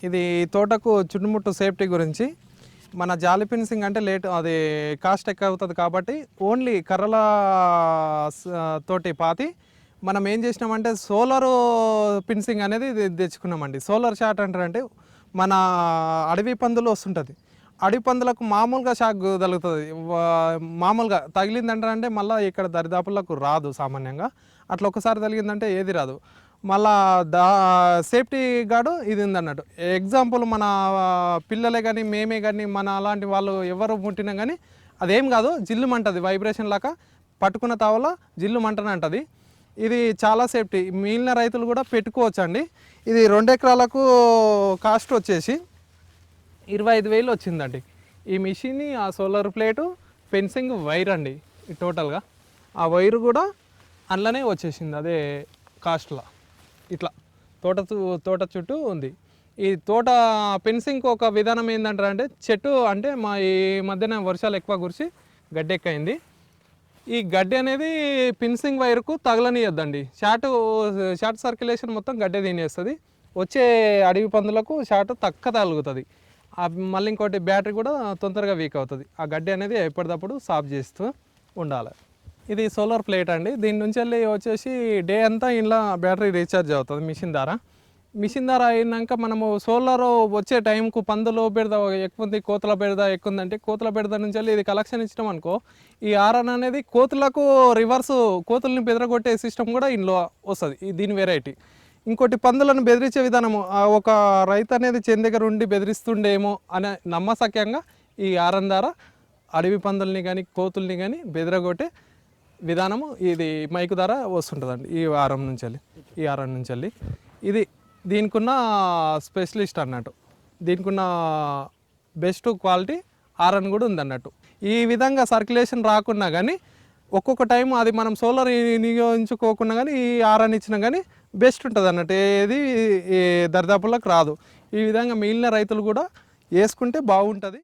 ఇది తోటకు చుట్టుముట్టు సేఫ్టీ గురించి మన జాలి ఫినిషింగ్ అంటే అది కాస్ట్ ఎక్కువ అవుతుంది కాబట్టి ఓన్లీ కర్రల తోటి పాతి మనం ఏం చేసినామంటే సోలార్ ఫినిషింగ్ అనేది తెచ్చుకున్నామండి. సోలార్ షాట్ అంటారంటే మన అడవి పందులు వస్తుంటుంది, అడవి పందులకు మామూలుగా షాక్ తగులుతుంది. మామూలుగా తగిలిందంటే మళ్ళీ ఇక్కడ దరిదాపులకు రాదు సామాన్యంగా. అట్లా ఒకసారి తగిలిందంటే ఏది రాదు. మళ్ళా సేఫ్టీ గార్డు ఇది ఉందన్నట్టు. ఎగ్జాంపుల్ మన పిల్లలే కానీ మేమే కానీ మన అలాంటి వాళ్ళు ఎవరు ముట్టినా కానీ అదేం కాదు, జిల్లు మంటది, వైబ్రేషన్ లాగా పట్టుకున్న తావల జిల్లు మంటనే అంటది. ఇది చాలా సేఫ్టీ, మిగిలిన రైతులు కూడా పెట్టుకోవచ్చు అండి. ఇది 2 ఎకరాలకు కాస్ట్ వచ్చేసి 25,000 వచ్చిందండి. ఈ మిషన్, ఆ సోలార్ ప్లేటు, ఫెన్సింగ్, వైర్ అండి టోటల్గా. ఆ వైరు కూడా అందులోనే వచ్చేసింది అదే కాస్ట్లో. ఇట్లా తోట చుట్టూ ఉంది. ఈ తోట ఫెన్సింగ్ ఒక విధానం ఏంటంటే చెట్టు అంటే మా ఈ మధ్యన వర్షాలు ఎక్కువ కురిసి గడ్డి ఎక్కైంది. ఈ గడ్డి అనేది ఫెన్సింగ్ వైర్కు తగలనియద్దండి. షార్ట్ సర్క్యులేషన్ మొత్తం గడ్డి తినేస్తుంది. వచ్చే అడవి పందులకు షార్ట్ తక్కువ తగులుతుంది. మళ్ళీ ఇంకోటి బ్యాటరీ కూడా తొందరగా వీక్ అవుతుంది. ఆ గడ్డి అనేది ఎప్పటికప్పుడు సాఫ్ చేస్తూ ఉండాలి. ఇది సోలార్ ప్లేట్ అండి. దీని నుంచి వెళ్ళి వచ్చేసి డే అంతా ఇంట్లో బ్యాటరీ రీఛార్జ్ అవుతుంది మిషన్ ద్వారా అయినాక మనము సోలార్ వచ్చే టైంకు పందులు బెడద ఎక్కువ ఉంది, కోతుల బెడద ఎక్కువ ఉందంటే కోతుల బెడద నుంచి వెళ్ళి ఇది కలెక్షన్ ఇచ్చినాం అనుకో, ఈ ఆర్ఎన్ అనేది కోతులకు రివర్సు కోతుల్ని బెదరగొట్టే సిస్టమ్ కూడా ఇందులో వస్తుంది. దీని వెరైటీ. ఇంకోటి పందులను బెదిరించే విధానము, ఒక రైతు అనేది చేను దగ్గర ఉండి బెదిరిస్తుండేమో అనే నమ్మసక్యంగా ఈ ఆర్ఎన్ ద్వారా అడవి పందుల్ని కానీ కోతుల్ని కానీ బెదరగొట్టే విధానము ఇది మైకు ద్వారా వస్తుంటుందండి. ఈ ఆర్ఎన్ నుంచి వెళ్ళి ఇది దీనికున్న స్పెషలిస్ట్ అన్నట్టు, దీనికున్న బెస్ట్ క్వాలిటీ ఆర్ఎన్ కూడా ఉందన్నట్టు. ఈ విధంగా సర్క్యులేషన్ రాకున్నా కానీ ఒక్కొక్క టైం అది మనం సోలార్ వినియోగించుకోకుండా కానీ ఈ ఆర్ఎన్ ఇచ్చినా కానీ బెస్ట్ ఉంటుంది అన్నట్టు. ఏది దరిదాపులకు రాదు. ఈ విధంగా మిగిలిన రైతులు కూడా వేసుకుంటే బాగుంటుంది.